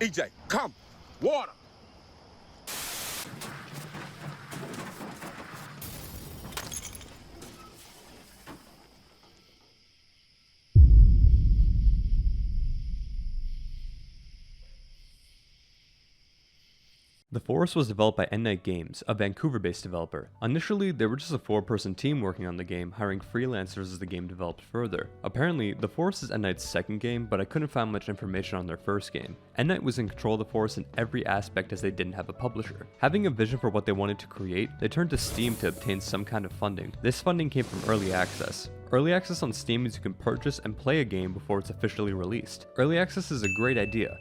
EJ, come. Water. The Forest was developed by endgame, a Vancouver-based developer. Initially, they were just a 4-person team working on the game, hiring freelancers as the game developed further. Apparently, The Forest is Endnight's second game, but I couldn't find much information on their first game. Endnight was in control of the Forest in every aspect as they didn't have a publisher. Having a vision for what they wanted to create, they turned to Steam to obtain some kind of funding. This funding came from Early Access. Early Access on Steam means you can purchase and play a game before it's officially released. Early Access is a great idea,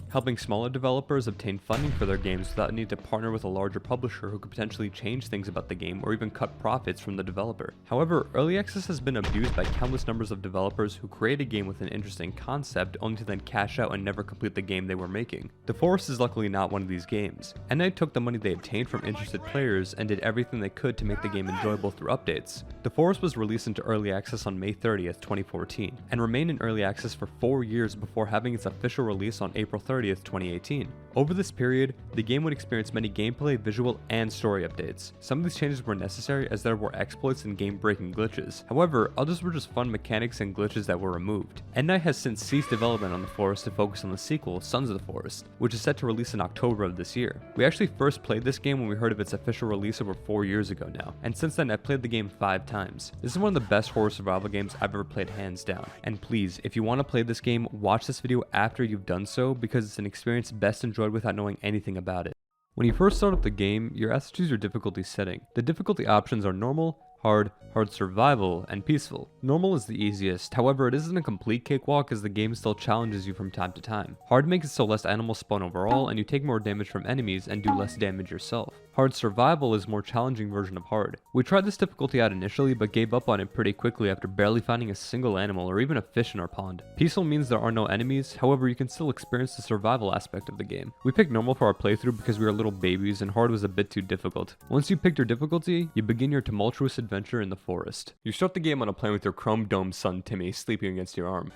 helping smaller developers obtain funding for their games without needing to partner with a larger publisher who could potentially change things about the game or even cut profits from the developer. However, Early Access has been abused by countless numbers of developers who create a game with an interesting concept only to then cash out and never complete the game they were making. The Forest is luckily not one of these games. Endnight took the money they obtained from interested players and did everything they could to make the game enjoyable through updates. The Forest was released into Early Access on May 30th, 2014, and remained in Early Access for 4 years before having its official release on April 30th, 2018. Over this period, the game would experience many gameplay, visual, and story updates. Some of these changes were necessary as there were exploits and game-breaking glitches. However, others were just fun mechanics and glitches that were removed. Endnight has since ceased development on The Forest to focus on the sequel, Sons of the Forest, which is set to release in October of this year. We actually first played this game when we heard of its official release over 4 years ago now, and since then I've played the game 5 times. This is one of the best horror survival games I've ever played, hands down. And please, if you want to play this game, watch this video after you've done so, because it's an experience best enjoyed without knowing anything about it. When you first start up the game, you're asked to choose your difficulty setting. The difficulty options are normal, hard survival, and peaceful. Normal is the easiest, however it isn't a complete cakewalk as the game still challenges you from time to time. Hard makes it so less animals spawn overall and you take more damage from enemies and do less damage yourself. Hard survival is a more challenging version of hard. We tried this difficulty out initially but gave up on it pretty quickly after barely finding a single animal or even a fish in our pond. Peaceful means there are no enemies, however you can still experience the survival aspect of the game. We picked normal for our playthrough because we were little babies and hard was a bit too difficult. Once you picked your difficulty, you begin your tumultuous adventure in the forest. You start the game on a plane with your chrome-domed son Timmy sleeping against your arm.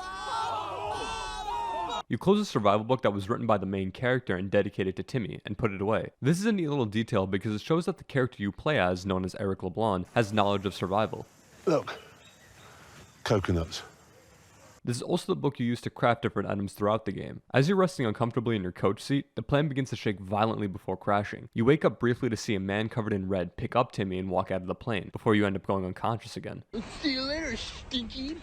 You close a survival book that was written by the main character and dedicated to Timmy, and put it away. This is a neat little detail because it shows that the character you play as, known as Eric LeBlanc, has knowledge of survival. Look, coconuts. This is also the book you use to craft different items throughout the game. As you're resting uncomfortably in your coach seat, the plane begins to shake violently before crashing. You wake up briefly to see a man covered in red pick up Timmy and walk out of the plane, before you end up going unconscious again. See you later, stinky.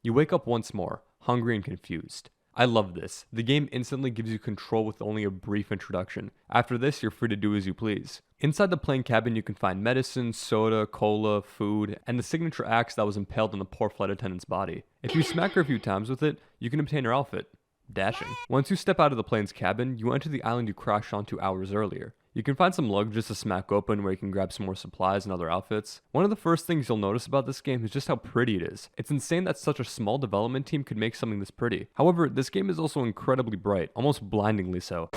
You wake up once more, hungry and confused. I love this. The game instantly gives you control with only a brief introduction. After this, you're free to do as you please. Inside the plane cabin, you can find medicine, soda, cola, food, and the signature axe that was impaled on the poor flight attendant's body. If you smack her a few times with it, you can obtain her outfit. Dashing. Once you step out of the plane's cabin, you enter the island you crashed onto hours earlier. You can find some luggage to smack open where you can grab some more supplies and other outfits. One of the first things you'll notice about this game is just how pretty it is. It's insane that such a small development team could make something this pretty. However, this game is also incredibly bright, almost blindingly so.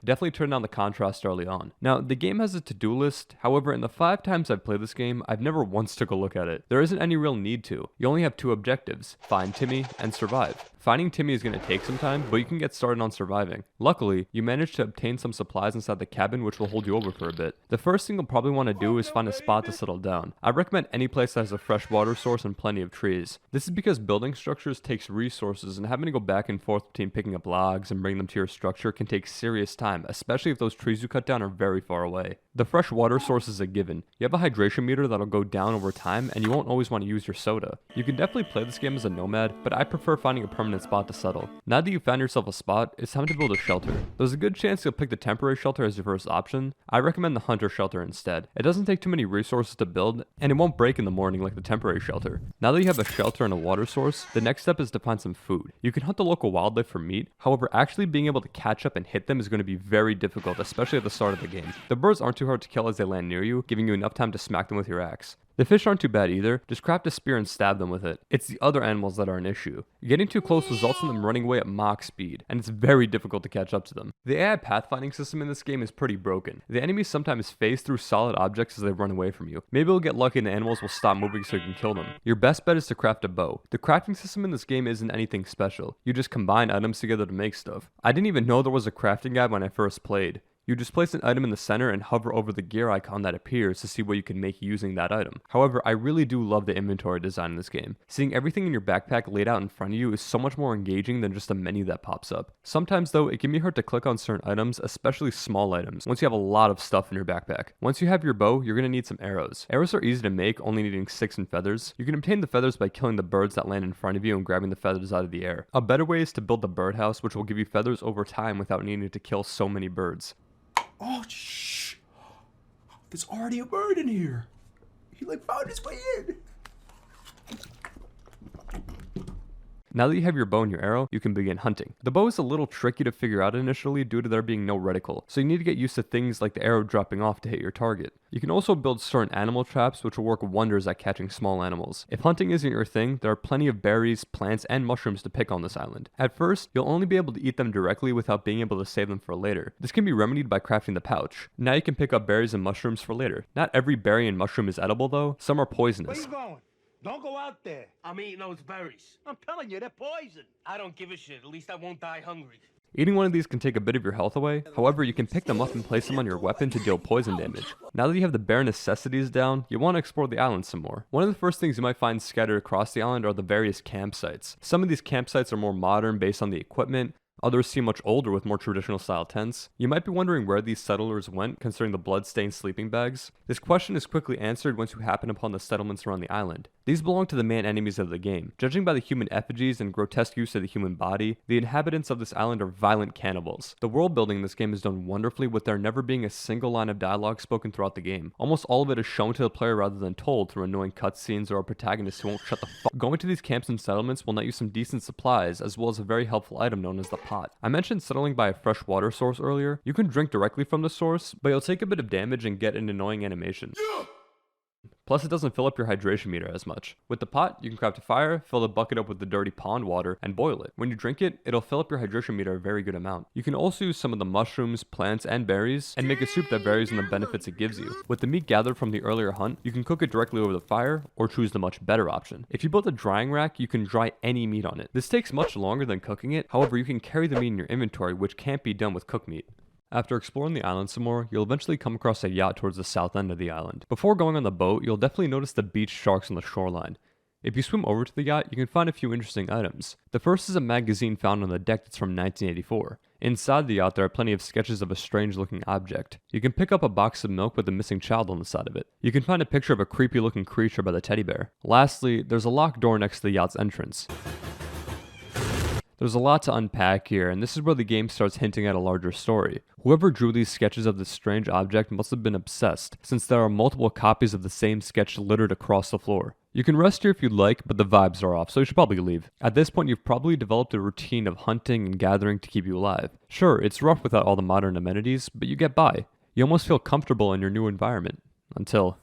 Definitely turn down the contrast early on. Now, the game has a to-do list, however in the 5 times I've played this game, I've never once took a look at it. There isn't any real need to. You only have 2 objectives, find Timmy and survive. Finding Timmy is going to take some time, but you can get started on surviving. Luckily, you managed to obtain some supplies inside the cabin which will hold you over for a bit. The first thing you'll probably want to do is find a spot to settle down. I recommend any place that has a fresh water source and plenty of trees. This is because building structures takes resources and having to go back and forth between picking up logs and bringing them to your structure can take serious time, especially if those trees you cut down are very far away. The fresh water source is a given. You have a hydration meter that'll go down over time and you won't always want to use your soda. You can definitely play this game as a nomad, but I prefer finding a permanent spot to settle. Now that you've found yourself a spot, it's time to build a shelter. There's a good chance you'll pick the temporary shelter as your first option. I recommend the hunter shelter instead. It doesn't take too many resources to build, and it won't break in the morning like the temporary shelter. Now that you have a shelter and a water source, the next step is to find some food. You can hunt the local wildlife for meat, however actually being able to catch up and hit them is going to be very difficult, especially at the start of the game. The birds aren't too hard hard to kill as they land near you, giving you enough time to smack them with your axe. The fish aren't too bad either, just craft a spear and stab them with it. It's the other animals that are an issue. Getting too close results in them running away at Mach speed, and it's very difficult to catch up to them. The AI pathfinding system in this game is pretty broken. The enemies sometimes phase through solid objects as they run away from you. Maybe you'll get lucky and the animals will stop moving so you can kill them. Your best bet is to craft a bow. The crafting system in this game isn't anything special. You just combine items together to make stuff. I didn't even know there was a crafting guide when I first played. You just place an item in the center and hover over the gear icon that appears to see what you can make using that item. However, I really do love the inventory design in this game. Seeing everything in your backpack laid out in front of you is so much more engaging than just a menu that pops up. Sometimes though, it can be hard to click on certain items, especially small items, once you have a lot of stuff in your backpack. Once you have your bow, you're going to need some arrows. Arrows are easy to make, only needing sticks and feathers. You can obtain the feathers by killing the birds that land in front of you and grabbing the feathers out of the air. A better way is to build the birdhouse, which will give you feathers over time without needing to kill so many birds. Oh, shh. There's already a bird in here. He found his way in. Now that you have your bow and your arrow, you can begin hunting. The bow is a little tricky to figure out initially due to there being no reticle, so you need to get used to things like the arrow dropping off to hit your target. You can also build certain animal traps which will work wonders at catching small animals. If hunting isn't your thing, there are plenty of berries, plants, and mushrooms to pick on this island. At first, you'll only be able to eat them directly without being able to save them for later. This can be remedied by crafting the pouch. Now you can pick up berries and mushrooms for later. Not every berry and mushroom is edible though, some are poisonous. Where you going? Don't go out there. I'm eating those berries. I'm telling you, they're poison. I don't give a shit. At least I won't die hungry. Eating one of these can take a bit of your health away, however you can pick them up and place them on your weapon to deal poison damage. Now that you have the bare necessities down, you want to explore the island some more. One of the first things you might find scattered across the island are the various campsites. Some of these campsites are more modern based on the equipment, others seem much older with more traditional style tents. You might be wondering where these settlers went considering the blood-stained sleeping bags. This question is quickly answered once you happen upon the settlements around the island. These belong to the main enemies of the game. Judging by the human effigies and grotesque use of the human body, the inhabitants of this island are violent cannibals. The world building in this game is done wonderfully with there never being a single line of dialogue spoken throughout the game. Almost all of it is shown to the player rather than told through annoying cutscenes or a protagonist who won't shut the fuck. Going to these camps and settlements will net you some decent supplies as well as a very helpful item known as the pot. I mentioned settling by a fresh water source earlier. You can drink directly from the source, but you'll take a bit of damage and get an annoying animation. Plus, it doesn't fill up your hydration meter as much. With the pot, you can craft a fire, fill the bucket up with the dirty pond water, and boil it. When you drink it, it'll fill up your hydration meter a very good amount. You can also use some of the mushrooms, plants, and berries, and make a soup that varies in the benefits it gives you. With the meat gathered from the earlier hunt, you can cook it directly over the fire, or choose the much better option. If you build a drying rack, you can dry any meat on it. This takes much longer than cooking it, however you can carry the meat in your inventory, which can't be done with cooked meat. After exploring the island some more, you'll eventually come across a yacht towards the south end of the island. Before going on the boat, you'll definitely notice the beach sharks on the shoreline. If you swim over to the yacht, you can find a few interesting items. The first is a magazine found on the deck that's from 1984. Inside the yacht, there are plenty of sketches of a strange looking object. You can pick up a box of milk with a missing child on the side of it. You can find a picture of a creepy looking creature by the teddy bear. Lastly, there's a locked door next to the yacht's entrance. There's a lot to unpack here, and this is where the game starts hinting at a larger story. Whoever drew these sketches of this strange object must have been obsessed, since there are multiple copies of the same sketch littered across the floor. You can rest here if you'd like, but the vibes are off, so you should probably leave. At this point, you've probably developed a routine of hunting and gathering to keep you alive. Sure, it's rough without all the modern amenities, but you get by. You almost feel comfortable in your new environment. Until...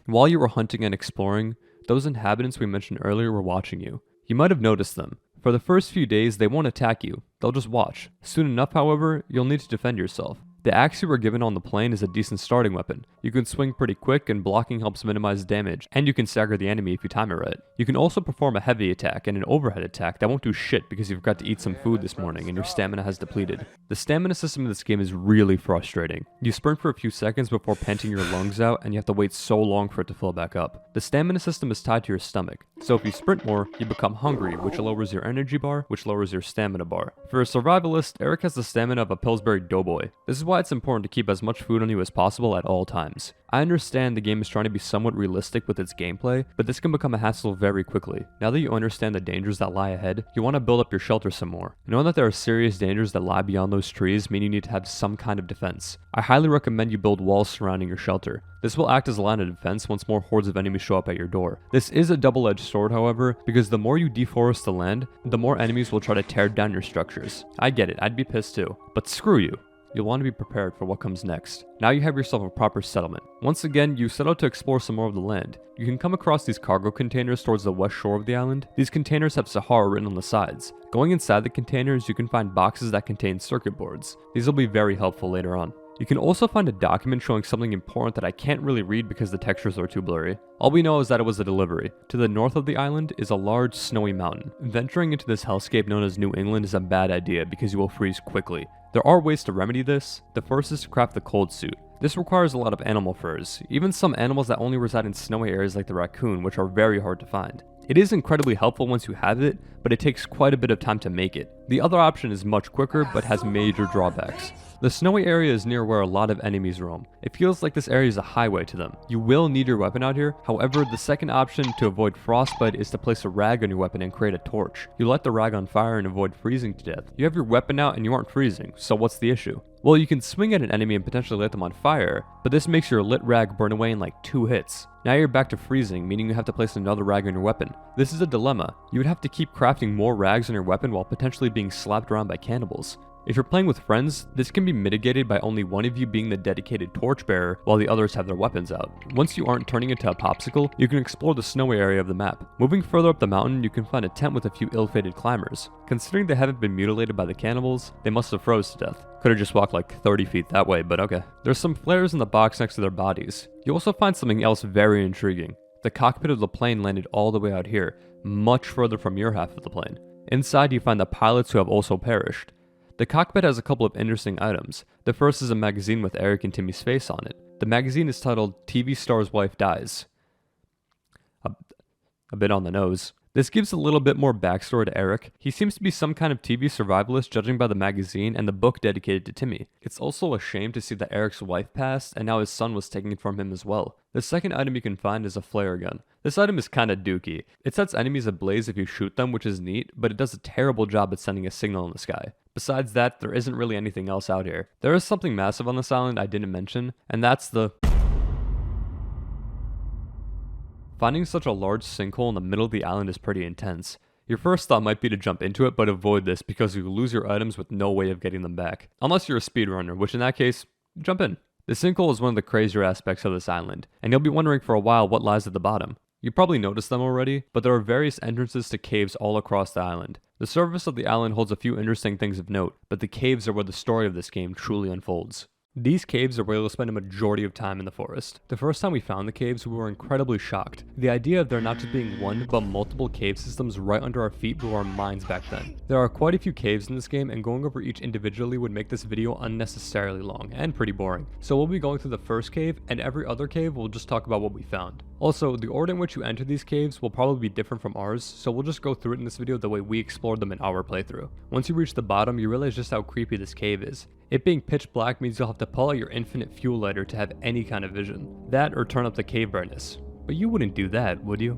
While you were hunting and exploring, those inhabitants we mentioned earlier were watching you. You might have noticed them. For the first few days, they won't attack you. They'll just watch. Soon enough, however, you'll need to defend yourself. The axe you were given on the plane is a decent starting weapon. You can swing pretty quick and blocking helps minimize damage, and you can stagger the enemy if you time it right. You can also perform a heavy attack and an overhead attack that won't do shit because you forgot to eat some food this morning and your stamina has depleted. The stamina system in this game is really frustrating. You sprint for a few seconds before panting your lungs out and you have to wait so long for it to fill back up. The stamina system is tied to your stomach, so if you sprint more, you become hungry, which lowers your energy bar, which lowers your stamina bar. For a survivalist, Eric has the stamina of a Pillsbury Doughboy. This is why it's important to keep as much food on you as possible at all times. I understand the game is trying to be somewhat realistic with its gameplay, but this can become a hassle very quickly. Now that you understand the dangers that lie ahead, you want to build up your shelter some more. Knowing that there are serious dangers that lie beyond those trees mean you need to have some kind of defense. I highly recommend you build walls surrounding your shelter. This will act as a line of defense once more hordes of enemies show up at your door. This is a double-edged sword, however, because the more you deforest the land, the more enemies will try to tear down your structures. I get it, I'd be pissed too, but screw you. You'll want to be prepared for what comes next. Now you have yourself a proper settlement. Once again, you set out to explore some more of the land. You can come across these cargo containers towards the west shore of the island. These containers have Sahara written on the sides. Going inside the containers, you can find boxes that contain circuit boards. These will be very helpful later on. You can also find a document showing something important that I can't really read because the textures are too blurry. All we know is that it was a delivery. To the north of the island is a large snowy mountain. Venturing into this hellscape known as New England is a bad idea because you will freeze quickly. There are ways to remedy this. The first is to craft the cold suit. This requires a lot of animal furs, even some animals that only reside in snowy areas like the raccoon, which are very hard to find. It is incredibly helpful once you have it, but it takes quite a bit of time to make it. The other option is much quicker, but has major drawbacks. The snowy area is near where a lot of enemies roam. It feels like this area is a highway to them. You will need your weapon out here. However, the second option to avoid frostbite is to place a rag on your weapon and create a torch. You light the rag on fire and avoid freezing to death. You have your weapon out and you aren't freezing, so what's the issue? Well, you can swing at an enemy and potentially light them on fire, but this makes your lit rag burn away in like 2 hits. Now you're back to freezing, meaning you have to place another rag on your weapon. This is a dilemma. You would have to keep crafting more rags on your weapon while potentially being slapped around by cannibals. If you're playing with friends, this can be mitigated by only one of you being the dedicated torchbearer while the others have their weapons out. Once you aren't turning into a popsicle, you can explore the snowy area of the map. Moving further up the mountain, you can find a tent with a few ill-fated climbers. Considering they haven't been mutilated by the cannibals, they must have froze to death. Could have just walked like 30 feet that way, but okay. There's some flares in the box next to their bodies. You also find something else very intriguing. The cockpit of the plane landed all the way out here, much further from your half of the plane. Inside you find the pilots who have also perished. The cockpit has a couple of interesting items. The first is a magazine with Eric and Timmy's face on it. The magazine is titled TV Star's Wife Dies. A bit on the nose. This gives a little bit more backstory to Eric. He seems to be some kind of TV survivalist judging by the magazine and the book dedicated to Timmy. It's also a shame to see that Eric's wife passed and now his son was taken from him as well. The second item you can find is a flare gun. This item is kinda dookie. It sets enemies ablaze if you shoot them, which is neat, but it does a terrible job at sending a signal in the sky. Besides that, there isn't really anything else out here. There is something massive on this island I didn't mention, and that's the... Finding such a large sinkhole in the middle of the island is pretty intense. Your first thought might be to jump into it, but avoid this because you lose your items with no way of getting them back. Unless you're a speedrunner, which in that case, jump in. The sinkhole is one of the crazier aspects of this island, and you'll be wondering for a while what lies at the bottom. You probably noticed them already, but there are various entrances to caves all across the island. The surface of the island holds a few interesting things of note, but the caves are where the story of this game truly unfolds. These caves are where you'll spend a majority of time in the forest. The first time we found the caves, we were incredibly shocked. The idea of there not just being one, but multiple cave systems right under our feet blew our minds back then. There are quite a few caves in this game, and going over each individually would make this video unnecessarily long, and pretty boring. So we'll be going through the first cave, and every other cave we'll just talk about what we found. Also, the order in which you enter these caves will probably be different from ours, so we'll just go through it in this video the way we explored them in our playthrough. Once you reach the bottom, you realize just how creepy this cave is. It being pitch black means you'll have to pull out your infinite fuel lighter to have any kind of vision. That or turn up the cave brightness. But you wouldn't do that, would you?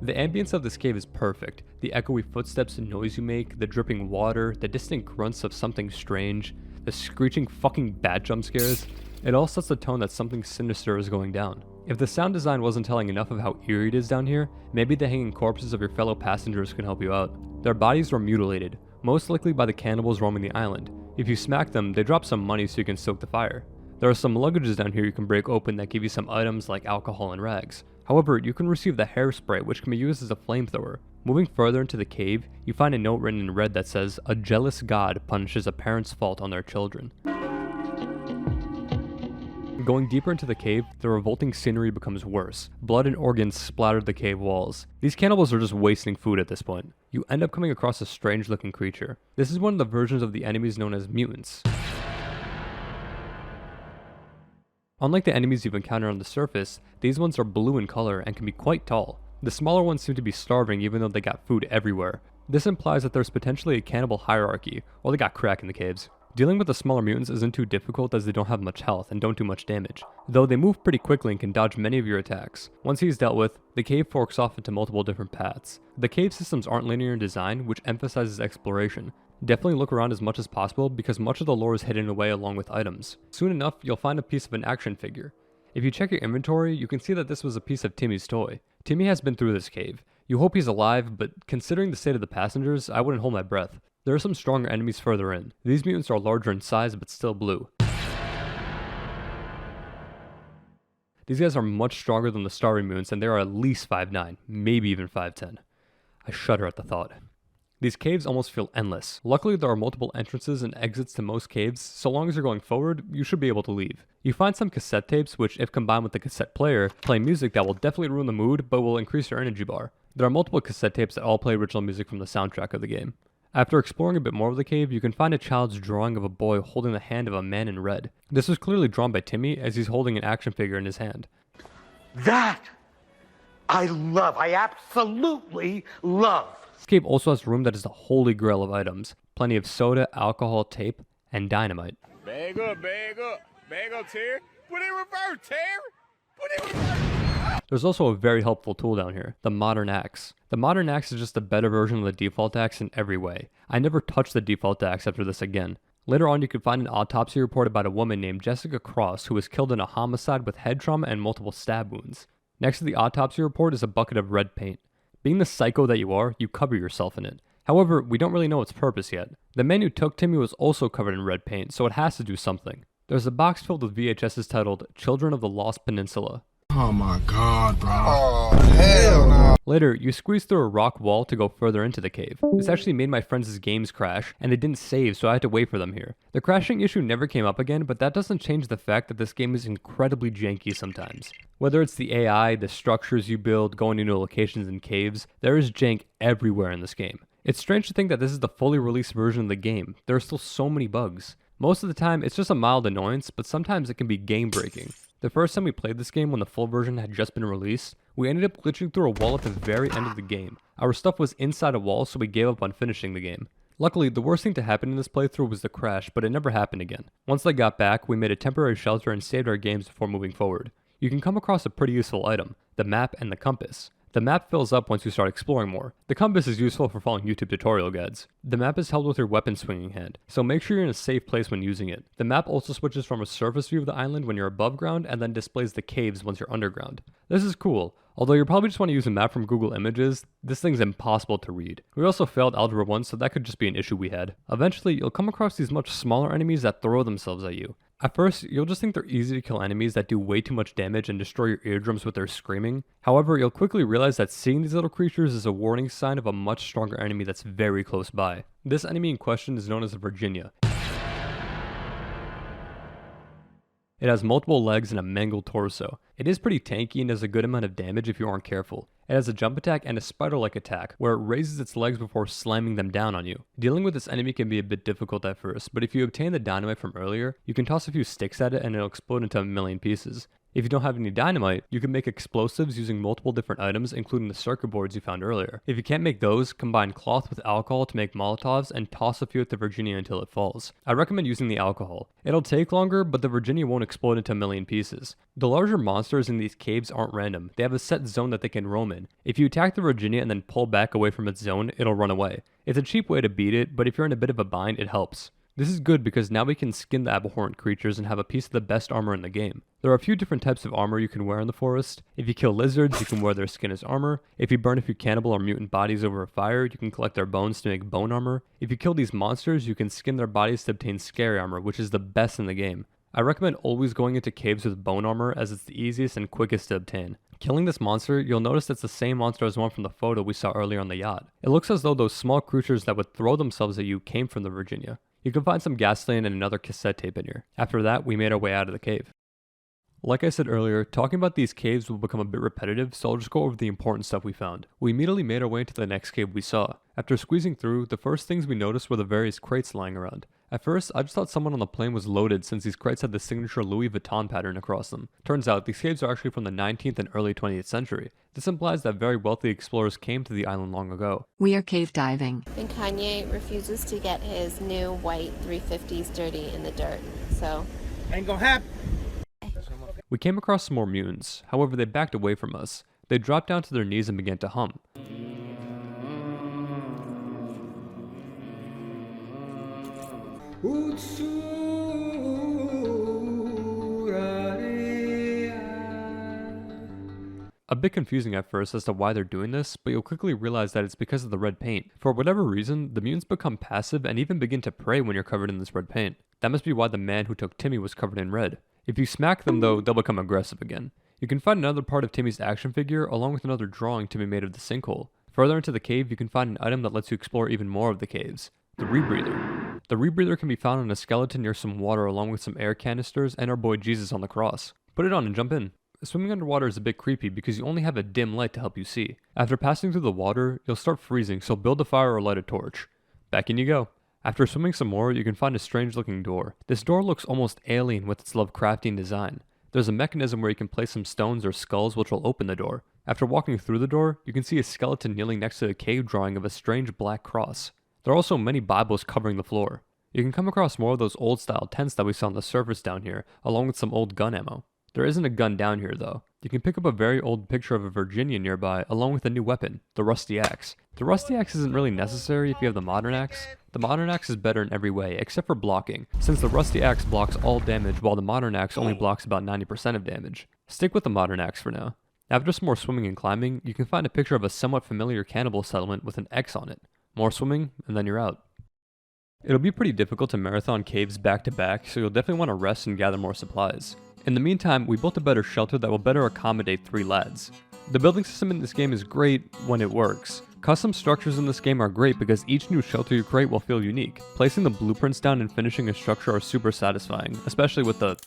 The ambience of this cave is perfect. The echoey footsteps and noise you make, the dripping water, the distant grunts of something strange, the screeching fucking bat jump scares. It all sets the tone that something sinister is going down. If the sound design wasn't telling enough of how eerie it is down here, maybe the hanging corpses of your fellow passengers can help you out. Their bodies were mutilated, most likely by the cannibals roaming the island. If you smack them, they drop some money so you can stoke the fire. There are some luggages down here you can break open that give you some items like alcohol and rags. However, you can receive the hairspray, which can be used as a flamethrower. Moving further into the cave, you find a note written in red that says, "A jealous god punishes a parent's fault on their children." Going deeper into the cave, the revolting scenery becomes worse. Blood and organs splatter the cave walls. These cannibals are just wasting food at this point. You end up coming across a strange looking creature. This is one of the versions of the enemies known as mutants. Unlike the enemies you've encountered on the surface, these ones are blue in color and can be quite tall. The smaller ones seem to be starving even though they got food everywhere. This implies that there's potentially a cannibal hierarchy, or they got crack in the caves. Dealing with the smaller mutants isn't too difficult as they don't have much health and don't do much damage, though they move pretty quickly and can dodge many of your attacks. Once he's dealt with, the cave forks off into multiple different paths. The cave systems aren't linear in design, which emphasizes exploration. Definitely look around as much as possible because much of the lore is hidden away along with items. Soon enough, you'll find a piece of an action figure. If you check your inventory, you can see that this was a piece of Timmy's toy. Timmy has been through this cave. You hope he's alive, but considering the state of the passengers, I wouldn't hold my breath. There are some stronger enemies further in. These mutants are larger in size but still blue. These guys are much stronger than the starry mutants and they are at least 5'9", maybe even 5'10". I shudder at the thought. These caves almost feel endless. Luckily there are multiple entrances and exits to most caves, so long as you're going forward, you should be able to leave. You find some cassette tapes which, if combined with the cassette player, play music that will definitely ruin the mood but will increase your energy bar. There are multiple cassette tapes that all play original music from the soundtrack of the game. After exploring a bit more of the cave, you can find a child's drawing of a boy holding the hand of a man in red. This was clearly drawn by Timmy as he's holding an action figure in his hand. That I love. I absolutely love. This cave also has a room that is the holy grail of items. Plenty of soda, alcohol, tape, and dynamite. Bag up, Terry. Put it in reverse, Terry. Put it in reverse. There's also a very helpful tool down here, the modern axe. The modern axe is just a better version of the default axe in every way. I never touched the default axe after this again. Later on you could find an autopsy report about a woman named Jessica Cross who was killed in a homicide with head trauma and multiple stab wounds. Next to the autopsy report is a bucket of red paint. Being the psycho that you are, you cover yourself in it. However, we don't really know its purpose yet. The man who took Timmy was also covered in red paint, so it has to do something. There's a box filled with VHSs titled Children of the Lost Peninsula. Oh my god, bro. Oh, hell no. Later, you squeeze through a rock wall to go further into the cave. This actually made my friends' games crash, and they didn't save, so I had to wait for them here. The crashing issue never came up again, but that doesn't change the fact that this game is incredibly janky sometimes. Whether it's the AI, the structures you build, going to new locations and caves, there is jank everywhere in this game. It's strange to think that this is the fully released version of the game. There are still so many bugs. Most of the time, it's just a mild annoyance, but sometimes it can be game-breaking. The first time we played this game when the full version had just been released, we ended up glitching through a wall at the very end of the game. Our stuff was inside a wall, so we gave up on finishing the game. Luckily, the worst thing to happen in this playthrough was the crash, but it never happened again. Once they got back, we made a temporary shelter and saved our games before moving forward. You can come across a pretty useful item, the map and the compass. The map fills up once you start exploring more. The compass is useful for following YouTube tutorial guides. The map is held with your weapon swinging hand, so make sure you're in a safe place when using it. The map also switches from a surface view of the island when you're above ground and then displays the caves once you're underground. This is cool. Although you probably just want to use a map from Google Images, this thing's impossible to read. We also failed Algebra 1, so that could just be an issue we had. Eventually, you'll come across these much smaller enemies that throw themselves at you. At first, you'll just think they're easy to kill enemies that do way too much damage and destroy your eardrums with their screaming. However, you'll quickly realize that seeing these little creatures is a warning sign of a much stronger enemy that's very close by. This enemy in question is known as the Virginia. It has multiple legs and a mangled torso. It is pretty tanky and does a good amount of damage if you aren't careful. It has a jump attack and a spider-like attack, where it raises its legs before slamming them down on you. Dealing with this enemy can be a bit difficult at first, but if you obtain the dynamite from earlier, you can toss a few sticks at it and it'll explode into a million pieces. If you don't have any dynamite, you can make explosives using multiple different items, including the circuit boards you found earlier. If you can't make those, combine cloth with alcohol to make Molotovs and toss a few at the Virginia until it falls. I recommend using the alcohol. It'll take longer, but the Virginia won't explode into a million pieces. The larger monsters in these caves aren't random. They have a set zone that they can roam in. If you attack the Virginia and then pull back away from its zone, it'll run away. It's a cheap way to beat it, but if you're in a bit of a bind, it helps. This is good because now we can skin the abhorrent creatures and have a piece of the best armor in the game. There are a few different types of armor you can wear in the forest. If you kill lizards, you can wear their skin as armor. If you burn a few cannibal or mutant bodies over a fire, you can collect their bones to make bone armor. If you kill these monsters, you can skin their bodies to obtain scary armor, which is the best in the game. I recommend always going into caves with bone armor as it's the easiest and quickest to obtain. Killing this monster, you'll notice it's the same monster as one from the photo we saw earlier on the yacht. It looks as though those small creatures that would throw themselves at you came from the Virginia. You can find some gasoline and another cassette tape in here. After that, we made our way out of the cave. Like I said earlier, talking about these caves will become a bit repetitive, so I'll just go over the important stuff we found. We immediately made our way into the next cave we saw. After squeezing through, the first things we noticed were the various crates lying around. At first, I just thought someone on the plane was loaded since these crates had the signature Louis Vuitton pattern across them. Turns out, these caves are actually from the 19th and early 20th century. This implies that very wealthy explorers came to the island long ago. We are cave diving. And Kanye refuses to get his new white 350s dirty in the dirt, so... Ain't gonna happen. We came across some more mutants, however they backed away from us. They dropped down to their knees and began to hum. A bit confusing at first as to why they're doing this, but you'll quickly realize that it's because of the red paint. For whatever reason, the mutants become passive and even begin to prey when you're covered in this red paint. That must be why the man who took Timmy was covered in red. If you smack them though, they'll become aggressive again. You can find another part of Timmy's action figure along with another drawing Timmy made of the sinkhole. Further into the cave, you can find an item that lets you explore even more of the caves. The rebreather. The rebreather can be found on a skeleton near some water along with some air canisters and our boy Jesus on the cross. Put it on and jump in. Swimming underwater is a bit creepy because you only have a dim light to help you see. After passing through the water, you'll start freezing, so build a fire or light a torch. Back in you go. After swimming some more, you can find a strange looking door. This door looks almost alien with its Lovecraftian design. There's a mechanism where you can place some stones or skulls which will open the door. After walking through the door, you can see a skeleton kneeling next to a cave drawing of a strange black cross. There are also many Bibles covering the floor. You can come across more of those old style tents that we saw on the surface down here, along with some old gun ammo. There isn't a gun down here though. You can pick up a very old picture of a Virginia nearby, along with a new weapon, the rusty axe. The rusty axe isn't really necessary if you have the modern axe. The modern axe is better in every way, except for blocking, since the rusty axe blocks all damage while the modern axe only blocks about 90% of damage. Stick with the modern axe for now. After some more swimming and climbing, you can find a picture of a somewhat familiar cannibal settlement with an X on it. More swimming, and then you're out. It'll be pretty difficult to marathon caves back to back, so you'll definitely want to rest and gather more supplies. In the meantime, we built a better shelter that will better accommodate 3 lads. The building system in this game is great when it works. Custom structures in this game are great because each new shelter you create will feel unique. Placing the blueprints down and finishing a structure are super satisfying, especially with the...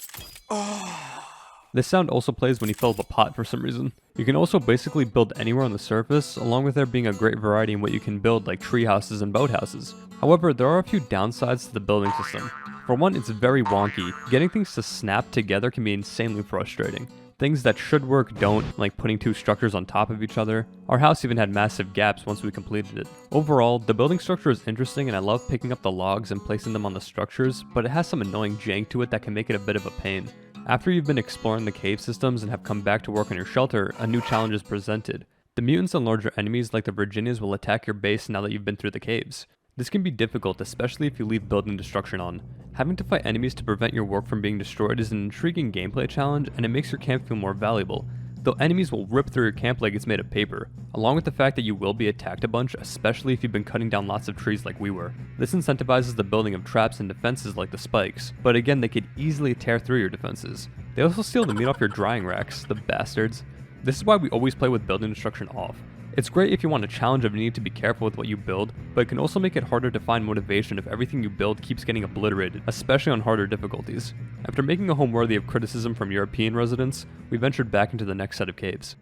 This sound also plays when you fill up a pot for some reason. You can also basically build anywhere on the surface, along with there being a great variety in what you can build like tree houses and boathouses. However, there are a few downsides to the building system. For one, it's very wonky. Getting things to snap together can be insanely frustrating. Things that should work don't, like putting 2 structures on top of each other. Our house even had massive gaps once we completed it. Overall, the building structure is interesting and I love picking up the logs and placing them on the structures, but it has some annoying jank to it that can make it a bit of a pain. After you've been exploring the cave systems and have come back to work on your shelter, a new challenge is presented. The mutants and larger enemies like the Virginias will attack your base now that you've been through the caves. This can be difficult, especially if you leave building destruction on. Having to fight enemies to prevent your work from being destroyed is an intriguing gameplay challenge, and it makes your camp feel more valuable, though enemies will rip through your camp like it's made of paper, along with the fact that you will be attacked a bunch, especially if you've been cutting down lots of trees like we were. This incentivizes the building of traps and defenses like the spikes, but again they could easily tear through your defenses. They also steal the meat off your drying racks, the bastards. This is why we always play with building destruction off. It's great if you want a challenge of needing to be careful with what you build, but it can also make it harder to find motivation if everything you build keeps getting obliterated, especially on harder difficulties. After making a home worthy of criticism from European residents, we ventured back into the next set of caves.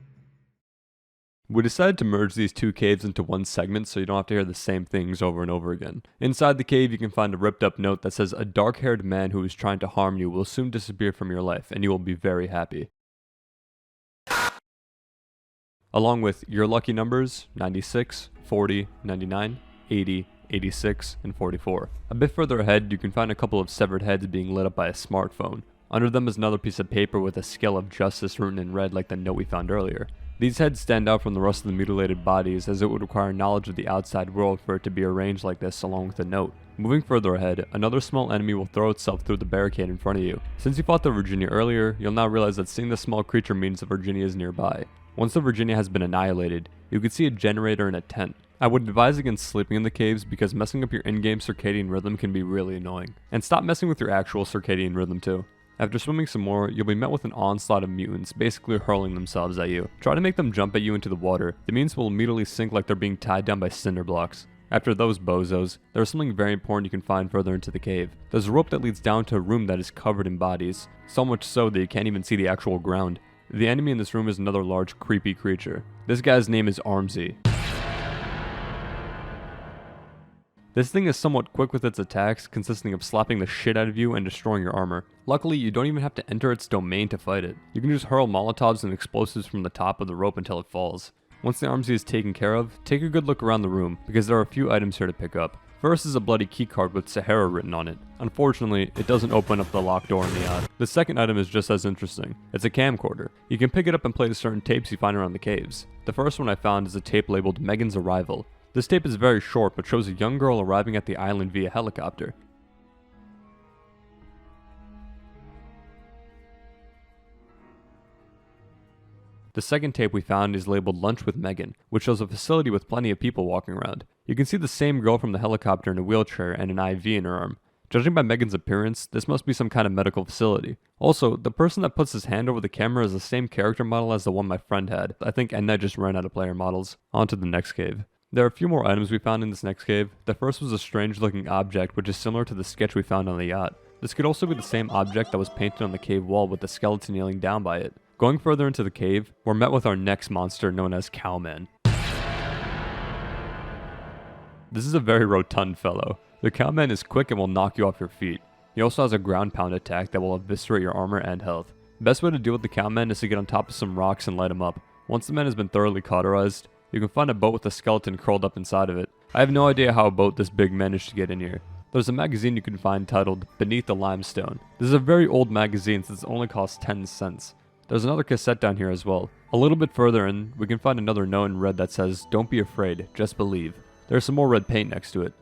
We decided to merge these 2 caves into one segment so you don't have to hear the same things over and over again. Inside the cave you can find a ripped up note that says a dark-haired man who is trying to harm you will soon disappear from your life and you will be very happy. Along with your lucky numbers 96, 40, 99, 80, 86, and 44. A bit further ahead you can find a couple of severed heads being lit up by a smartphone. Under them is another piece of paper with a scale of justice written in red like the note we found earlier. These heads stand out from the rest of the mutilated bodies as it would require knowledge of the outside world for it to be arranged like this along with a note. Moving further ahead, another small enemy will throw itself through the barricade in front of you. Since you fought the Virginia earlier, you'll now realize that seeing the small creature means the Virginia is nearby. Once the Virginia has been annihilated, you can see a generator in a tent. I would advise against sleeping in the caves because messing up your in-game circadian rhythm can be really annoying. And stop messing with your actual circadian rhythm too. After swimming some more, you'll be met with an onslaught of mutants, basically hurling themselves at you. Try to make them jump at you into the water. The mutants will immediately sink like they're being tied down by cinder blocks. After those bozos, there's something very important you can find further into the cave. There's a rope that leads down to a room that is covered in bodies, so much so that you can't even see the actual ground. The enemy in this room is another large creepy creature. This guy's name is Armsy. This thing is somewhat quick with its attacks, consisting of slapping the shit out of you and destroying your armor. Luckily, you don't even have to enter its domain to fight it. You can just hurl molotovs and explosives from the top of the rope until it falls. Once the armsy is taken care of, take a good look around the room, because there are a few items here to pick up. First is a bloody keycard with Sahara written on it. Unfortunately, it doesn't open up the locked door in the yacht. The second item is just as interesting. It's a camcorder. You can pick it up and play to certain tapes you find around the caves. The first one I found is a tape labeled Megan's Arrival. This tape is very short, but shows a young girl arriving at the island via helicopter. The second tape we found is labeled Lunch with Megan, which shows a facility with plenty of people walking around. You can see the same girl from the helicopter in a wheelchair and an IV in her arm. Judging by Megan's appearance, this must be some kind of medical facility. Also, the person that puts his hand over the camera is the same character model as the one my friend had. I think Edna just ran out of player models. On to the next cave. There are a few more items we found in this next cave. The first was a strange looking object which is similar to the sketch we found on the yacht. This could also be the same object that was painted on the cave wall with the skeleton kneeling down by it. Going further into the cave, we're met with our next monster known as Cowman. This is a very rotund fellow. The Cowman is quick and will knock you off your feet. He also has a ground pound attack that will eviscerate your armor and health. The best way to deal with the Cowman is to get on top of some rocks and light him up. Once the man has been thoroughly cauterized, you can find a boat with a skeleton curled up inside of it. I have no idea how a boat this big managed to get in here. There's a magazine you can find titled Beneath the Limestone. This is a very old magazine since it only costs 10 cents. There's another cassette down here as well. A little bit further in, we can find another note in red that says, "Don't be afraid, just believe." There's some more red paint next to it.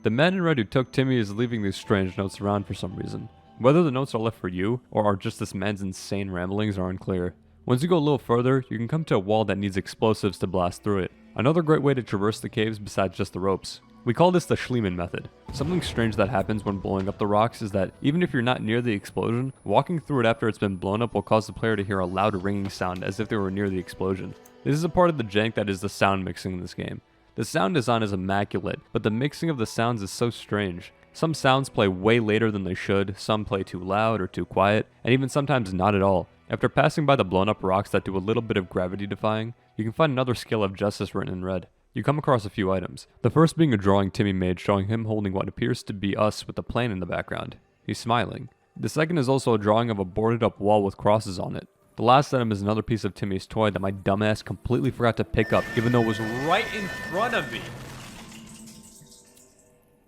The man in red who took Timmy is leaving these strange notes around for some reason. Whether the notes are left for you, or are just this man's insane ramblings are unclear. Once you go a little further, you can come to a wall that needs explosives to blast through it. Another great way to traverse the caves besides just the ropes. We call this the Schliemann method. Something strange that happens when blowing up the rocks is that even if you're not near the explosion, walking through it after it's been blown up will cause the player to hear a loud ringing sound as if they were near the explosion. This is a part of the jank that is the sound mixing in this game. The sound design is immaculate, but the mixing of the sounds is so strange. Some sounds play way later than they should, some play too loud or too quiet, and even sometimes not at all. After passing by the blown up rocks that do a little bit of gravity defying, you can find another scale of justice written in red. You come across a few items. The first being a drawing Timmy made showing him holding what appears to be us with a plane in the background. He's smiling. The second is also a drawing of a boarded up wall with crosses on it. The last item is another piece of Timmy's toy that my dumbass completely forgot to pick up even though it was right in front of me.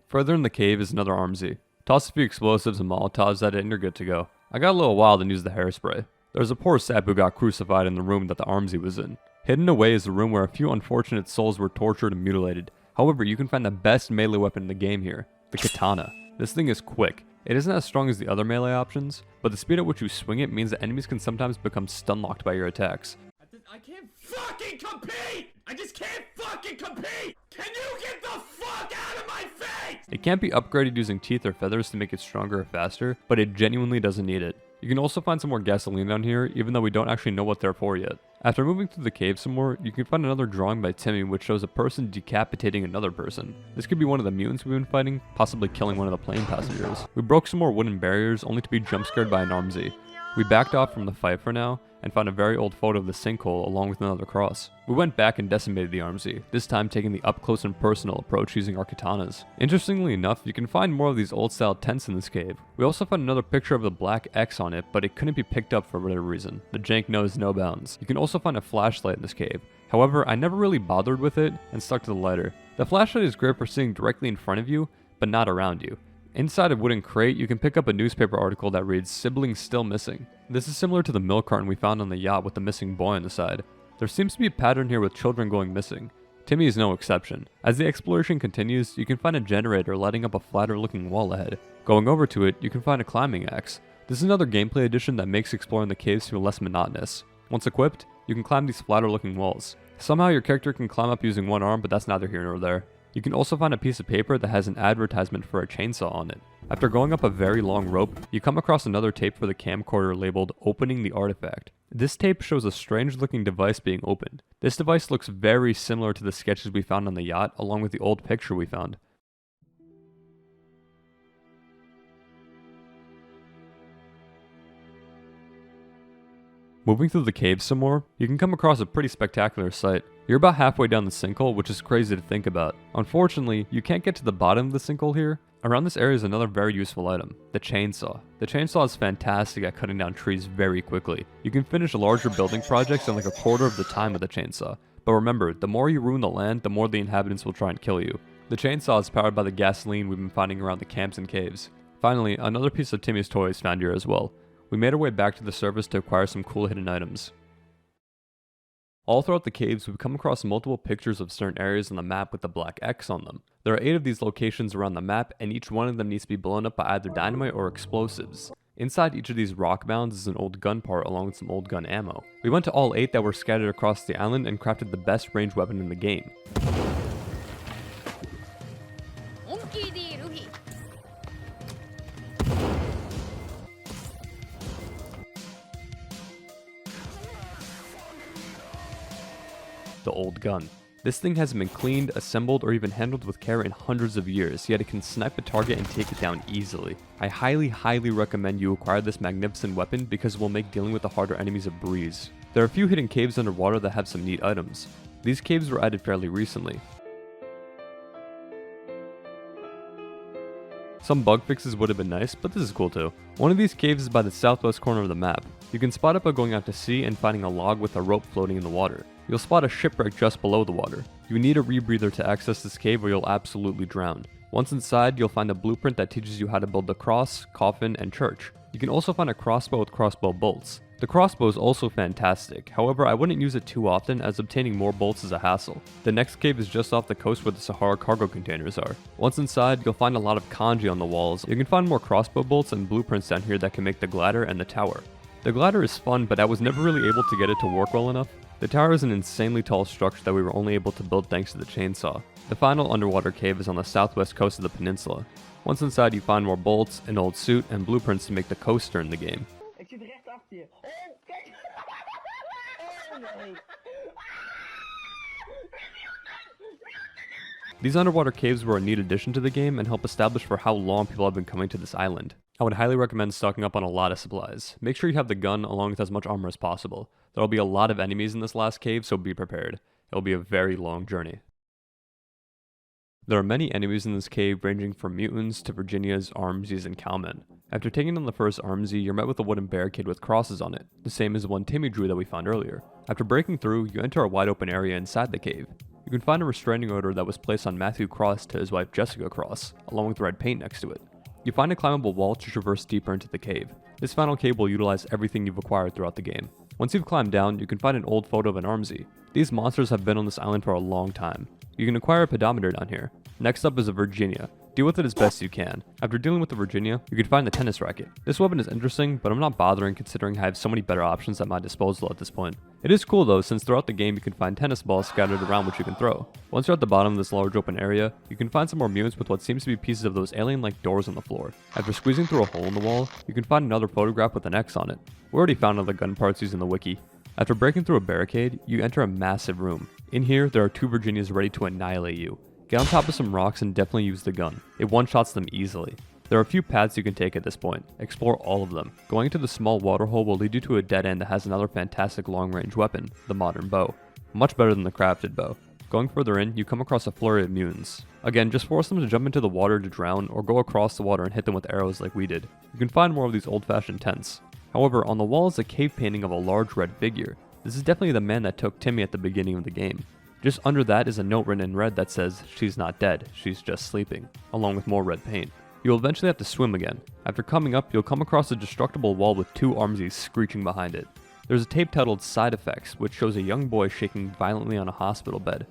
Further in the cave is another armsy. Toss a few explosives and molotovs at it and you're good to go. I got a little wild and used the hairspray. There's a poor sap who got crucified in the room that the armsy was in. Hidden away is the room where a few unfortunate souls were tortured and mutilated. However, you can find the best melee weapon in the game here, the katana. This thing is quick. It isn't as strong as the other melee options, but the speed at which you swing it means that enemies can sometimes become stun locked by your attacks. I can't fucking compete! I just can't fucking compete! Can you get the fuck out of my face? It can't be upgraded using teeth or feathers to make it stronger or faster, but it genuinely doesn't need it. You can also find some more gasoline down here, even though we don't actually know what they're for yet. After moving through the cave some more, you can find another drawing by Timmy which shows a person decapitating another person. This could be one of the mutants we've been fighting, possibly killing one of the plane passengers. We broke some more wooden barriers only to be jump scared by an armsy. We backed off from the fight for now, and found a very old photo of the sinkhole along with another cross. We went back and decimated the armsy, this time taking the up close and personal approach using our katanas. Interestingly enough, you can find more of these old style tents in this cave. We also found another picture of the black X on it, but it couldn't be picked up for whatever reason. The jank knows no bounds. You can also find a flashlight in this cave. However, I never really bothered with it and stuck to the lighter. The flashlight is great for seeing directly in front of you, but not around you. Inside a wooden crate, you can pick up a newspaper article that reads, "Siblings still missing." This is similar to the milk carton we found on the yacht with the missing boy on the side. There seems to be a pattern here with children going missing. Timmy is no exception. As the exploration continues, you can find a generator lighting up a flatter looking wall ahead. Going over to it, you can find a climbing axe. This is another gameplay addition that makes exploring the caves feel less monotonous. Once equipped, you can climb these flatter looking walls. Somehow your character can climb up using one arm, but that's neither here nor there. You can also find a piece of paper that has an advertisement for a chainsaw on it. After going up a very long rope, you come across another tape for the camcorder labeled "Opening the Artifact." This tape shows a strange looking device being opened. This device looks very similar to the sketches we found on the yacht along with the old picture we found. Moving through the caves some more, you can come across a pretty spectacular sight. You're about halfway down the sinkhole, which is crazy to think about. Unfortunately, you can't get to the bottom of the sinkhole here. Around this area is another very useful item, the chainsaw. The chainsaw is fantastic at cutting down trees very quickly. You can finish larger building projects in like a quarter of the time with a chainsaw. But remember, the more you ruin the land, the more the inhabitants will try and kill you. The chainsaw is powered by the gasoline we've been finding around the camps and caves. Finally, another piece of Timmy's toy is found here as well. We made our way back to the surface to acquire some cool hidden items. All throughout the caves, we've come across multiple pictures of certain areas on the map with the black X on them. There are 8 of these locations around the map, and each one of them needs to be blown up by either dynamite or explosives. Inside each of these rock mounds is an old gun part along with some old gun ammo. We went to all 8 that were scattered across the island and crafted the best ranged weapon in the game. The old gun. This thing hasn't been cleaned, assembled, or even handled with care in hundreds of years, yet it can snipe a target and take it down easily. I highly recommend you acquire this magnificent weapon because it will make dealing with the harder enemies a breeze. There are a few hidden caves underwater that have some neat items. These caves were added fairly recently. Some bug fixes would have been nice, but this is cool too. One of these caves is by the southwest corner of the map. You can spot it by going out to sea and finding a log with a rope floating in the water. You'll spot a shipwreck just below the water. You need a rebreather to access this cave or you'll absolutely drown. Once inside, you'll find a blueprint that teaches you how to build the cross, coffin, and church. You can also find a crossbow with crossbow bolts. The crossbow is also fantastic, however I wouldn't use it too often as obtaining more bolts is a hassle. The next cave is just off the coast where the Sahara cargo containers are. Once inside, you'll find a lot of kanji on the walls. You can find more crossbow bolts and blueprints down here that can make the glider and the tower. The glider is fun, but I was never really able to get it to work well enough. The tower is an insanely tall structure that we were only able to build thanks to the chainsaw. The final underwater cave is on the southwest coast of the peninsula. Once inside, you find more bolts, an old suit, and blueprints to make the coaster in the game. These underwater caves were a neat addition to the game and help establish for how long people have been coming to this island. I would highly recommend stocking up on a lot of supplies. Make sure you have the gun along with as much armor as possible. There will be a lot of enemies in this last cave, so be prepared. It will be a very long journey. There are many enemies in this cave ranging from mutants to Virginias, Armsies, and Cowmen. After taking on the first Armsy, you're met with a wooden barricade with crosses on it, the same as the one Timmy drew that we found earlier. After breaking through, you enter a wide open area inside the cave. You can find a restraining order that was placed on Matthew Cross to his wife Jessica Cross, along with red paint next to it. You find a climbable wall to traverse deeper into the cave. This final cave will utilize everything you've acquired throughout the game. Once you've climbed down, you can find an old photo of an Armsy. These monsters have been on this island for a long time. You can acquire a pedometer down here. Next up is a Virginia. Deal with it as best you can. After dealing with the Virginia, you can find the tennis racket. This weapon is interesting, but I'm not bothering considering I have so many better options at my disposal at this point. It is cool though, since throughout the game you can find tennis balls scattered around which you can throw. Once you're at the bottom of this large open area, you can find some more mutants with what seems to be pieces of those alien-like doors on the floor. After squeezing through a hole in the wall, you can find another photograph with an X on it. We already found other gun parts using the wiki. After breaking through a barricade, you enter a massive room. In here, there are 2 Virginias ready to annihilate you. Get on top of some rocks and definitely use the gun. It one-shots them easily. There are a few paths you can take at this point. Explore all of them. Going into the small water hole will lead you to a dead end that has another fantastic long-range weapon, the modern bow. Much better than the crafted bow. Going further in, you come across a flurry of mutants. Again, just force them to jump into the water to drown, or go across the water and hit them with arrows like we did. You can find more of these old-fashioned tents. However, on the wall is a cave painting of a large red figure. This is definitely the man that took Timmy at the beginning of the game. Just under that is a note written in red that says, "She's not dead, she's just sleeping," along with more red paint. You'll eventually have to swim again. After coming up, you'll come across a destructible wall with 2 Armsies screeching behind it. There's a tape titled Side Effects, which shows a young boy shaking violently on a hospital bed.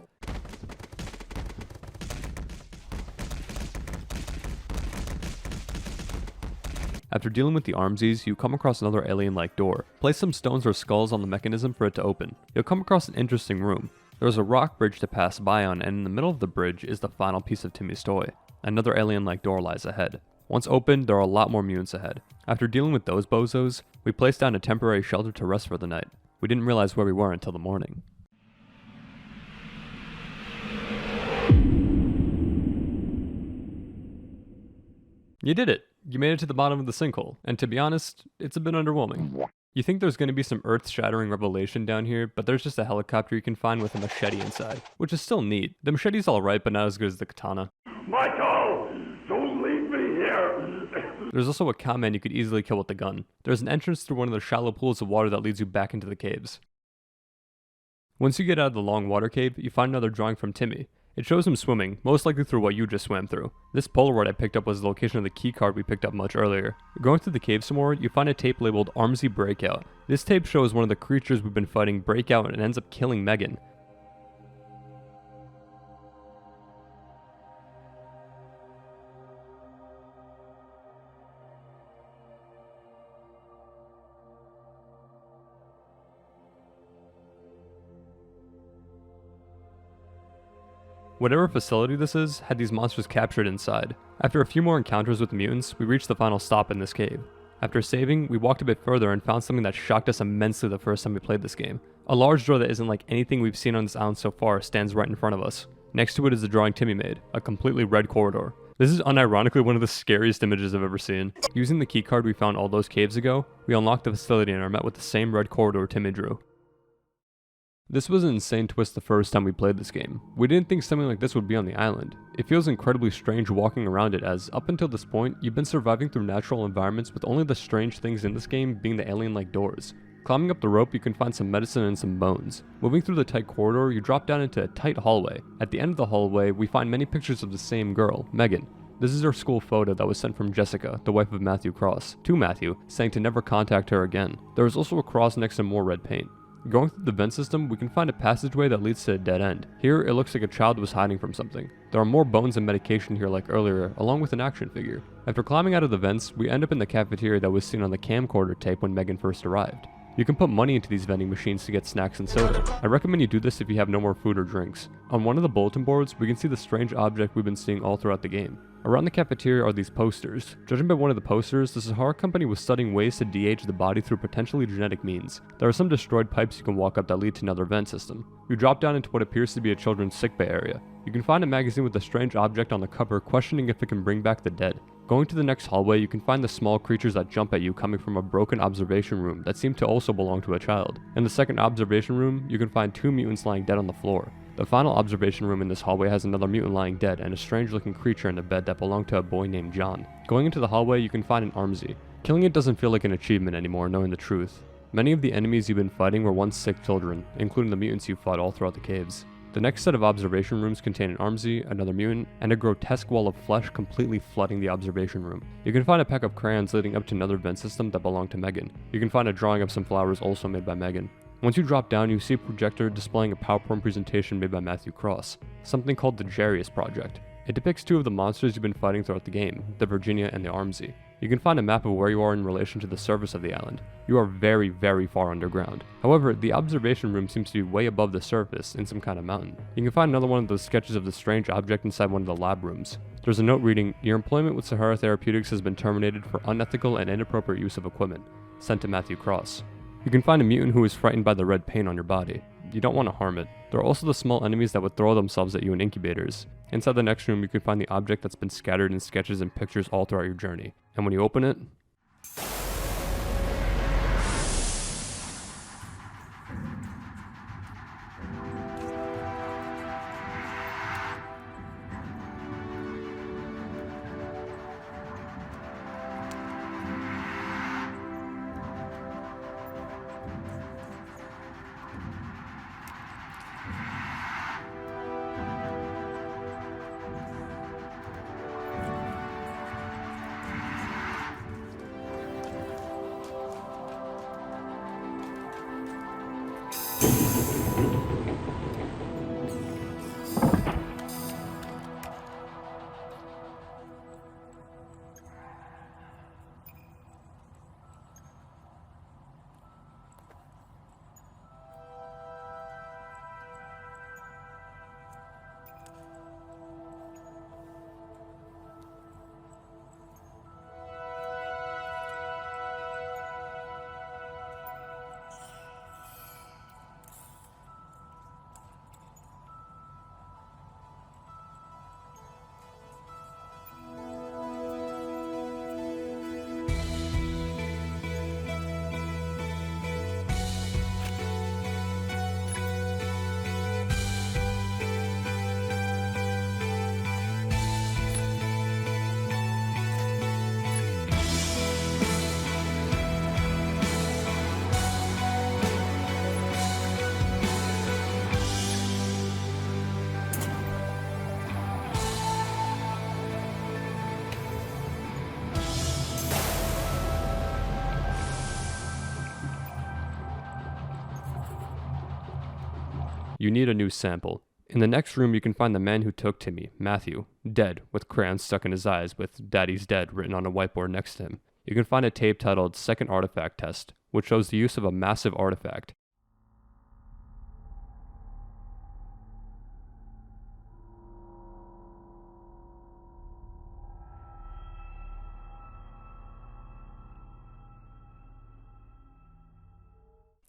After dealing with the Armsies, you come across another alien-like door. Place some stones or skulls on the mechanism for it to open. You'll come across an interesting room. There is a rock bridge to pass by on, and in the middle of the bridge is the final piece of Timmy's toy. Another alien-like door lies ahead. Once opened, there are a lot more mutants ahead. After dealing with those bozos, we placed down a temporary shelter to rest for the night. We didn't realize where we were until the morning. You did it! You made it to the bottom of the sinkhole, and to be honest, it's a bit underwhelming. You think there's going to be some earth-shattering revelation down here, but there's just a helicopter you can find with a machete inside, which is still neat. The machete's alright, but not as good as the katana. Michael, don't leave me here. There's also a cowman you could easily kill with the gun. There's an entrance through one of the shallow pools of water that leads you back into the caves. Once you get out of the long water cave, you find another drawing from Timmy. It shows him swimming, most likely through what you just swam through. This Polaroid I picked up was the location of the keycard we picked up much earlier. Going through the cave some more, you find a tape labeled Armsy Breakout. This tape shows one of the creatures we've been fighting break out and ends up killing Megan. Whatever facility this is, had these monsters captured inside. After a few more encounters with the mutants, we reached the final stop in this cave. After saving, we walked a bit further and found something that shocked us immensely the first time we played this game. A large door that isn't like anything we've seen on this island so far stands right in front of us. Next to it is the drawing Timmy made, a completely red corridor. This is unironically one of the scariest images I've ever seen. Using the keycard we found all those caves ago, we unlocked the facility and are met with the same red corridor Timmy drew. This was an insane twist the first time we played this game. We didn't think something like this would be on the island. It feels incredibly strange walking around it as, up until this point, you've been surviving through natural environments with only the strange things in this game being the alien-like doors. Climbing up the rope, you can find some medicine and some bones. Moving through the tight corridor, you drop down into a tight hallway. At the end of the hallway, we find many pictures of the same girl, Megan. This is her school photo that was sent from Jessica, the wife of Matthew Cross, to Matthew, saying to never contact her again. There is also a cross next to more red paint. Going through the vent system, we can find a passageway that leads to a dead end. Here, it looks like a child was hiding from something. There are more bones and medication here like earlier, along with an action figure. After climbing out of the vents, we end up in the cafeteria that was seen on the camcorder tape when Megan first arrived. You can put money into these vending machines to get snacks and soda. I recommend you do this if you have no more food or drinks. On one of the bulletin boards, we can see the strange object we've been seeing all throughout the game. Around the cafeteria are these posters. Judging by one of the posters, the Sahara company was studying ways to de-age the body through potentially genetic means. There are some destroyed pipes you can walk up that lead to another vent system. You drop down into what appears to be a children's sickbay area. You can find a magazine with a strange object on the cover questioning if it can bring back the dead. Going to the next hallway, you can find the small creatures that jump at you coming from a broken observation room that seem to also belong to a child. In the second observation room, you can find 2 mutants lying dead on the floor. The final observation room in this hallway has another mutant lying dead and a strange looking creature in a bed that belonged to a boy named John. Going into the hallway, you can find an Armsy. Killing it doesn't feel like an achievement anymore, knowing the truth. Many of the enemies you've been fighting were once sick children, including the mutants you fought all throughout the caves. The next set of observation rooms contain an Armsy, another mutant, and a grotesque wall of flesh completely flooding the observation room. You can find a pack of crayons leading up to another vent system that belonged to Megan. You can find a drawing of some flowers also made by Megan. Once you drop down, you see a projector displaying a PowerPoint presentation made by Matthew Cross, something called the Jarius Project. It depicts 2 of the monsters you've been fighting throughout the game, the Virginia and the Armsy. You can find a map of where you are in relation to the surface of the island. You are very, very far underground. However, the observation room seems to be way above the surface in some kind of mountain. You can find another one of those sketches of the strange object inside one of the lab rooms. There's a note reading, "Your employment with Sahara Therapeutics has been terminated for unethical and inappropriate use of equipment," sent to Matthew Cross. You can find a mutant who is frightened by the red paint on your body. You don't want to harm it. There are also the small enemies that would throw themselves at you in incubators. Inside the next room, you can find the object that's been scattered in sketches and pictures all throughout your journey. And when you open it, You need a new sample. In the next room, you can find the man who took Timmy, Matthew, dead, with crayons stuck in his eyes with "Daddy's dead" written on a whiteboard next to him. You can find a tape titled Second Artifact Test, which shows the use of a massive artifact.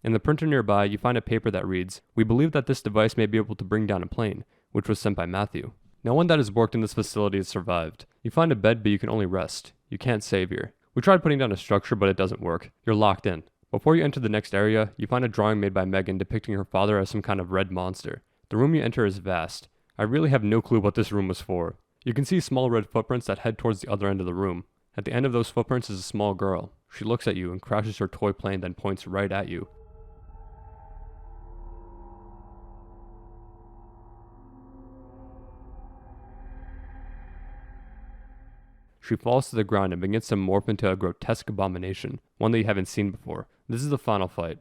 In the printer nearby, you find a paper that reads, "We believe that this device may be able to bring down a plane," which was sent by Matthew. No one that has worked in this facility has survived. You find a bed, but you can only rest. You can't save here. We tried putting down a structure, but it doesn't work. You're locked in. Before you enter the next area, you find a drawing made by Megan depicting her father as some kind of red monster. The room you enter is vast. I really have no clue what this room was for. You can see small red footprints that head towards the other end of the room. At the end of those footprints is a small girl. She looks at you and crashes her toy plane, then points right at you. She falls to the ground and begins to morph into a grotesque abomination, one that you haven't seen before. This is the final fight.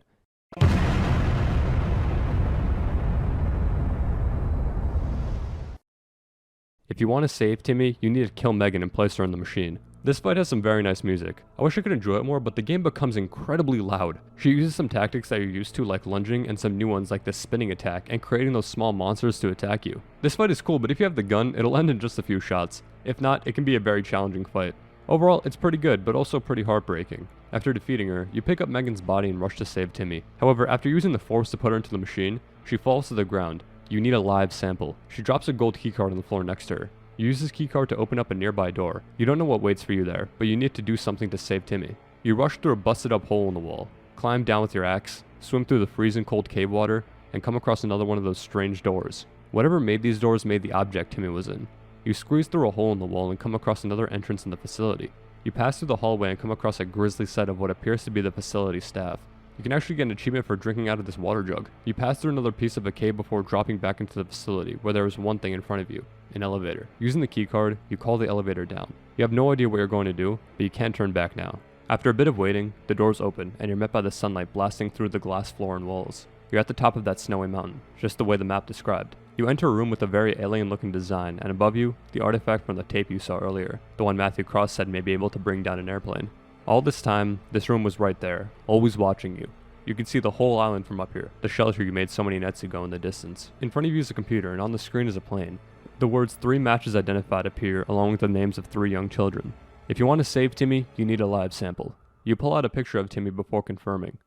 If you want to save Timmy, you need to kill Megan and place her in the machine. This fight has some very nice music. I wish I could enjoy it more, but the game becomes incredibly loud. She uses some tactics that you're used to, like lunging, and some new ones like the spinning attack and creating those small monsters to attack you. This fight is cool, but if you have the gun, it'll end in just a few shots. If not, it can be a very challenging fight. Overall, it's pretty good, but also pretty heartbreaking. After defeating her, you pick up Megan's body and rush to save Timmy. However, after using the force to put her into the machine, she falls to the ground. You need a live sample. She drops a gold keycard on the floor next to her. You use this keycard to open up a nearby door. You don't know what waits for you there, but you need to do something to save Timmy. You rush through a busted up hole in the wall, climb down with your axe, swim through the freezing cold cave water, and come across another one of those strange doors. Whatever made these doors made the object Timmy was in. You squeeze through a hole in the wall and come across another entrance in the facility. You pass through the hallway and come across a grisly set of what appears to be the facility staff. You can actually get an achievement for drinking out of this water jug. You pass through another piece of a cave before dropping back into the facility, where there is one thing in front of you, an elevator. Using the keycard, you call the elevator down. You have no idea what you're going to do, but you can't turn back now. After a bit of waiting, the doors open, and you're met by the sunlight blasting through the glass floor and walls. You're at the top of that snowy mountain, just the way the map described. You enter a room with a very alien-looking design, and above you, the artifact from the tape you saw earlier, the one Matthew Cross said may be able to bring down an airplane. All this time, this room was right there, always watching you. You can see the whole island from up here, the shelter you made so many nights ago in the distance. In front of you is a computer, and on the screen is a plane. The words 3 matches identified appear, along with the names of 3 young children. If you want to save Timmy, you need a live sample. You pull out a picture of Timmy before confirming.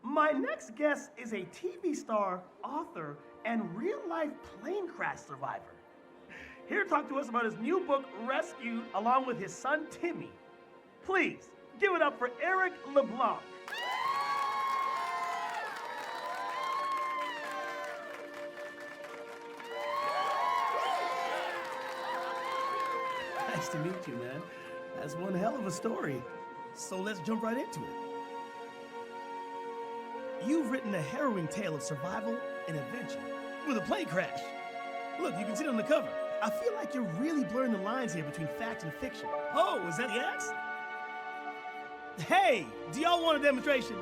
My next guest is a TV star, author, and real-life plane crash survivor. Here to talk to us about his new book, Rescued, along with his son, Timmy. Please, give it up for Eric LeBlanc. Nice to meet you, man. That's one hell of a story. So let's jump right into it. You've written a harrowing tale of survival and adventure. with a plane crash. Look, you can see it on the cover. I feel like you're really blurring the lines here between fact and fiction. Oh, is that the axe? Hey, do y'all want a demonstration?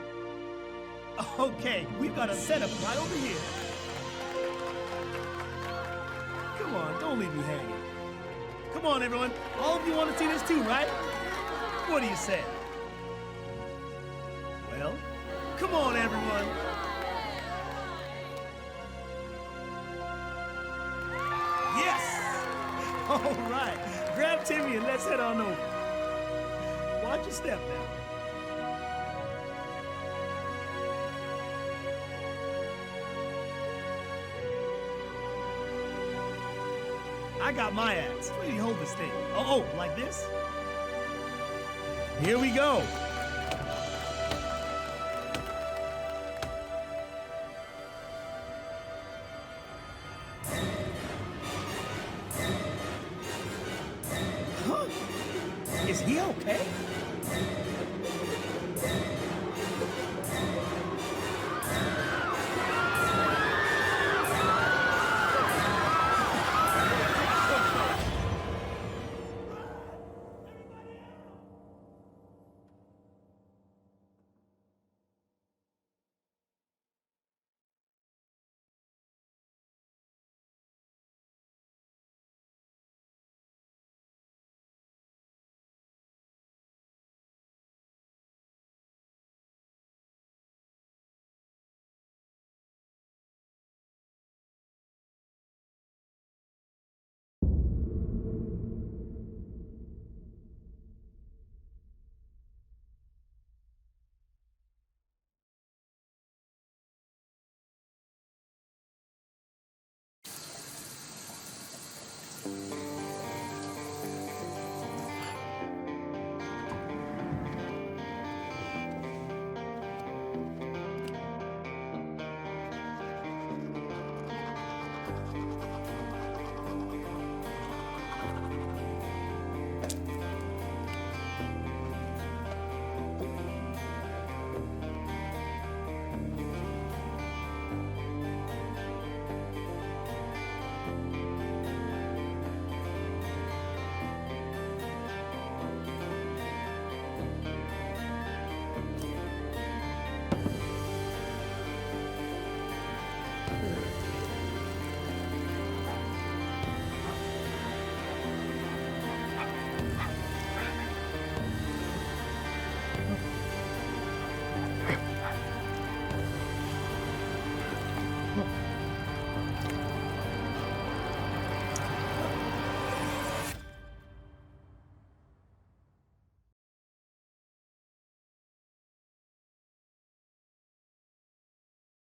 Okay, we've got a setup right over here. Come on, don't leave me hanging. Come on, everyone. All of you want to see this too, right? What do you say? Well, come on, everyone. Yes! All right. Grab Timmy and let's head on over. Watch your step now. I got my axe. Where do you hold this thing? Oh, like this? Here we go. Huh? Is he okay?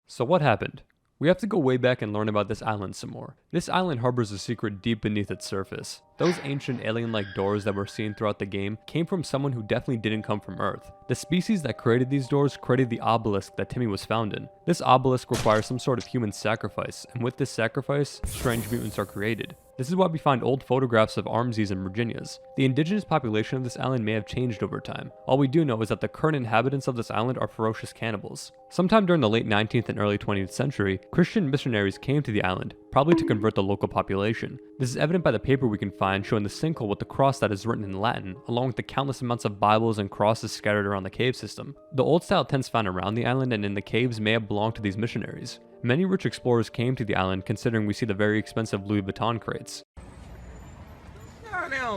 So what happened? We have to go way back and learn about this island some more. This island harbors a secret deep beneath its surface. Those ancient alien-like doors that we're seeing throughout the game came from someone who definitely didn't come from Earth. The species that created these doors created the obelisk that Timmy was found in. This obelisk requires some sort of human sacrifice, and with this sacrifice, strange mutants are created. This is why we find old photographs of Armsies and Virginias. The indigenous population of this island may have changed over time. All we do know is that the current inhabitants of this island are ferocious cannibals. Sometime during the late 19th and early 20th century, Christian missionaries came to the island, probably to convert the local population. This is evident by the paper we can find showing the sinkhole with the cross that is written in Latin, along with the countless amounts of Bibles and crosses scattered around the cave system. The old-style tents found around the island and in the caves may have belonged to these missionaries. Many rich explorers came to the island considering we see the very expensive Louis Vuitton crates.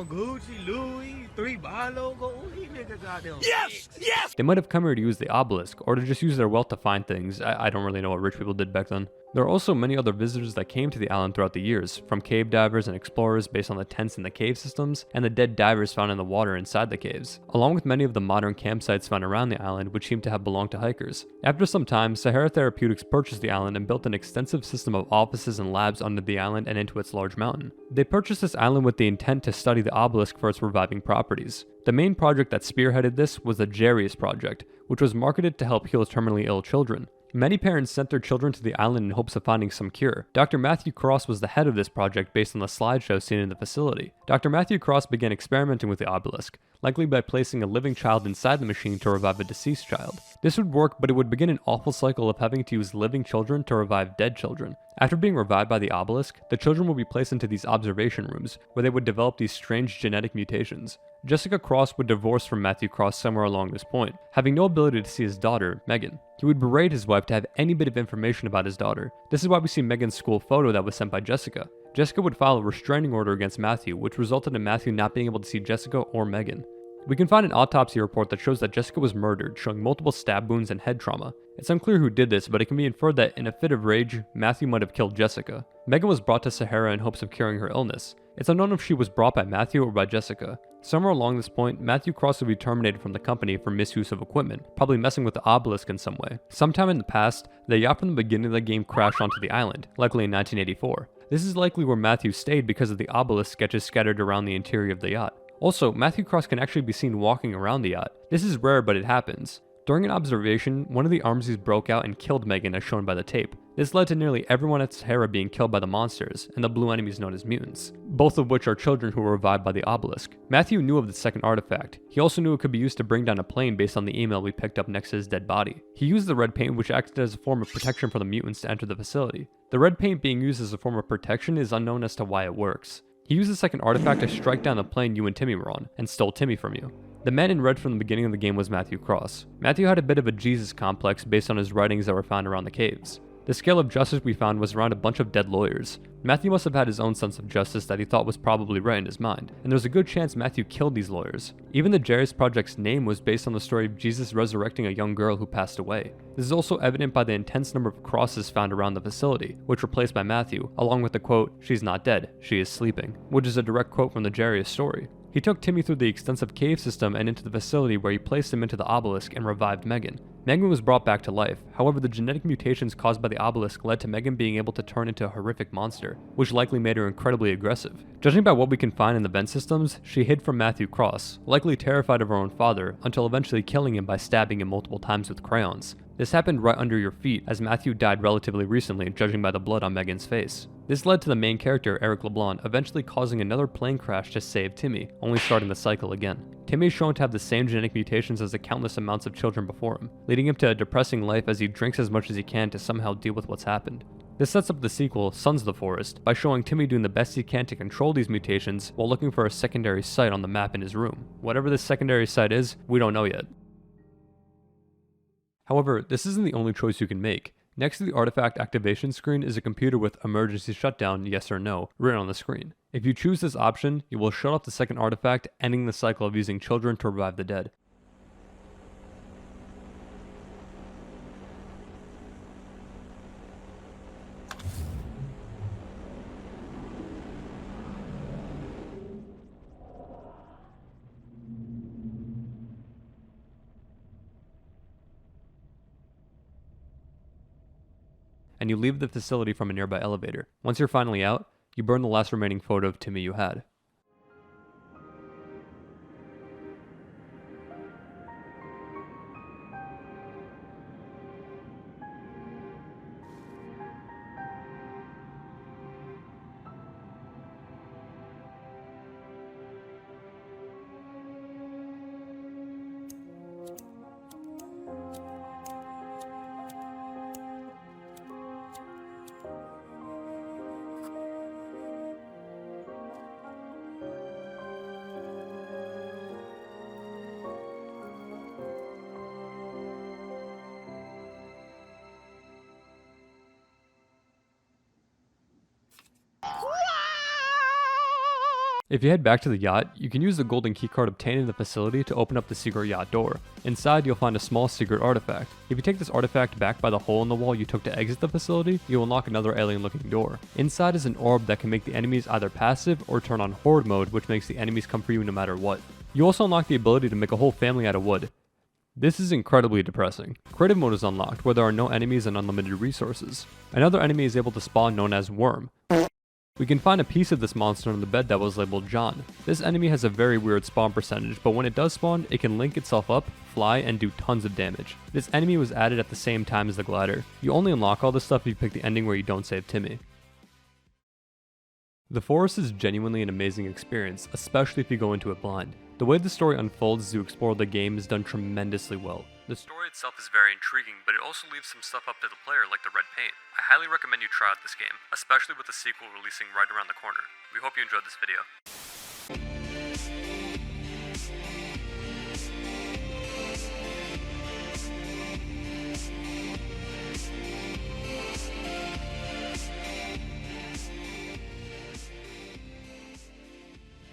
Gucci, Louis, 3 logos, these niggas out there. Yes! Yes! They might have come here to use the obelisk, or to just use their wealth to find things. I don't really know what rich people did back then. There are also many other visitors that came to the island throughout the years, from cave divers and explorers based on the tents in the cave systems, and the dead divers found in the water inside the caves, along with many of the modern campsites found around the island which seem to have belonged to hikers. After some time, Sahara Therapeutics purchased the island and built an extensive system of offices and labs under the island and into its large mountain. They purchased this island with the intent to study the obelisk for its reviving properties. The main project that spearheaded this was the Jarius Project, which was marketed to help heal terminally ill children. Many parents sent their children to the island in hopes of finding some cure. Dr. Matthew Cross was the head of this project based on the slideshow seen in the facility. Dr. Matthew Cross began experimenting with the obelisk, likely by placing a living child inside the machine to revive a deceased child. This would work, but it would begin an awful cycle of having to use living children to revive dead children. After being revived by the obelisk, the children would be placed into these observation rooms, where they would develop these strange genetic mutations. Jessica Cross would divorce from Matthew Cross somewhere along this point, having no ability to see his daughter, Megan. He would berate his wife to have any bit of information about his daughter. This is why we see Megan's school photo that was sent by Jessica. Jessica would file a restraining order against Matthew, which resulted in Matthew not being able to see Jessica or Megan. We can find an autopsy report that shows that Jessica was murdered, showing multiple stab wounds and head trauma. It's unclear who did this, but it can be inferred that in a fit of rage, Matthew might have killed Jessica. Megan was brought to Sahara in hopes of curing her illness. It's unknown if she was brought by Matthew or by Jessica. Somewhere along this point, Matthew Cross would be terminated from the company for misuse of equipment, probably messing with the obelisk in some way. Sometime in the past, the yacht from the beginning of the game crashed onto the island, likely in 1984. This is likely where Matthew stayed because of the obelisk sketches scattered around the interior of the yacht. Also, Matthew Cross can actually be seen walking around the yacht. This is rare, but it happens. During an observation, one of the armsies broke out and killed Megan as shown by the tape. This led to nearly everyone at Sahara being killed by the monsters, and the blue enemies known as mutants, both of which are children who were revived by the obelisk. Matthew knew of the second artifact. He also knew it could be used to bring down a plane based on the email we picked up next to his dead body. He used the red paint, which acted as a form of protection for the mutants to enter the facility. The red paint being used as a form of protection is unknown as to why it works. He used the second artifact to strike down the plane you and Timmy were on, and stole Timmy from you. The man in red from the beginning of the game was Matthew Cross. Matthew had a bit of a Jesus complex based on his writings that were found around the caves. The scale of justice we found was around a bunch of dead lawyers. Matthew must have had his own sense of justice that he thought was probably right in his mind, and there's a good chance Matthew killed these lawyers. Even the Jairus Project's name was based on the story of Jesus resurrecting a young girl who passed away. This is also evident by the intense number of crosses found around the facility, which were placed by Matthew, along with the quote, "She's not dead, she is sleeping," which is a direct quote from the Jairus story. He took Timmy through the extensive cave system and into the facility where he placed him into the obelisk and revived Megan. Megan was brought back to life, however the genetic mutations caused by the obelisk led to Megan being able to turn into a horrific monster, which likely made her incredibly aggressive. Judging by what we can find in the vent systems, she hid from Matthew Cross, likely terrified of her own father, until eventually killing him by stabbing him multiple times with crayons. This happened right under your feet, as Matthew died relatively recently, judging by the blood on Megan's face. This led to the main character, Eric LeBlanc, eventually causing another plane crash to save Timmy, only starting the cycle again. Timmy is shown to have the same genetic mutations as the countless amounts of children before him, leading him to a depressing life as he drinks as much as he can to somehow deal with what's happened. This sets up the sequel, Sons of the Forest, by showing Timmy doing the best he can to control these mutations while looking for a secondary site on the map in his room. Whatever this secondary site is, we don't know yet. However, this isn't the only choice you can make. Next to the artifact activation screen is a computer with emergency shutdown, yes or no, written on the screen. If you choose this option, you will shut off the second artifact, ending the cycle of using children to revive the dead. And you leave the facility from a nearby elevator. Once you're finally out, you burn the last remaining photo of Timmy you had. If you head back to the yacht, you can use the golden keycard obtained in the facility to open up the secret yacht door. Inside, you'll find a small secret artifact. If you take this artifact back by the hole in the wall you took to exit the facility, you'll unlock another alien-looking door. Inside is an orb that can make the enemies either passive or turn on horde mode, which makes the enemies come for you no matter what. You also unlock the ability to make a whole family out of wood. This is incredibly depressing. Creative mode is unlocked, where there are no enemies and unlimited resources. Another enemy is able to spawn known as Worm. We can find a piece of this monster on the bed that was labeled John. This enemy has a very weird spawn percentage, but when it does spawn, it can link itself up, fly, and do tons of damage. This enemy was added at the same time as the glider. You only unlock all this stuff if you pick the ending where you don't save Timmy. The Forest is genuinely an amazing experience, especially if you go into it blind. The way the story unfolds as you explore the game is done tremendously well. The story itself is very intriguing, but it also leaves some stuff up to the player like the red paint. I highly recommend you try out this game, especially with the sequel releasing right around the corner. We hope you enjoyed this video.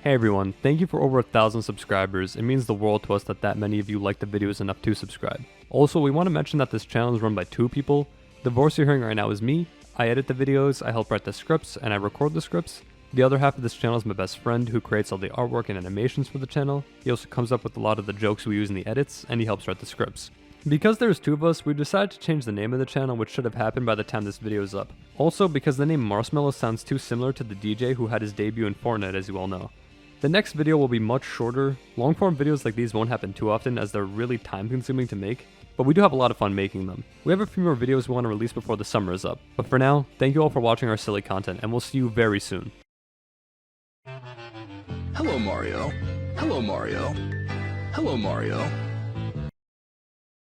Hey everyone, thank you for over 1,000 subscribers. It means the world to us that many of you like the videos enough to subscribe. Also, we want to mention that this channel is run by 2 people. The voice you're hearing right now is me. I edit the videos, I help write the scripts, and I record the scripts. The other half of this channel is my best friend who creates all the artwork and animations for the channel. He also comes up with a lot of the jokes we use in the edits, and he helps write the scripts. Because there's 2 of us, we decided to change the name of the channel, which should have happened by the time this video is up. Also, because the name Marsfellas sounds too similar to the DJ who had his debut in Fortnite, as you all know. The next video will be much shorter. Long-form videos like these won't happen too often as they're really time-consuming to make, but we do have a lot of fun making them. We have a few more videos we want to release before the summer is up. But for now, thank you all for watching our silly content, and we'll see you very soon. Hello, Mario. Hello, Mario. Hello, Mario.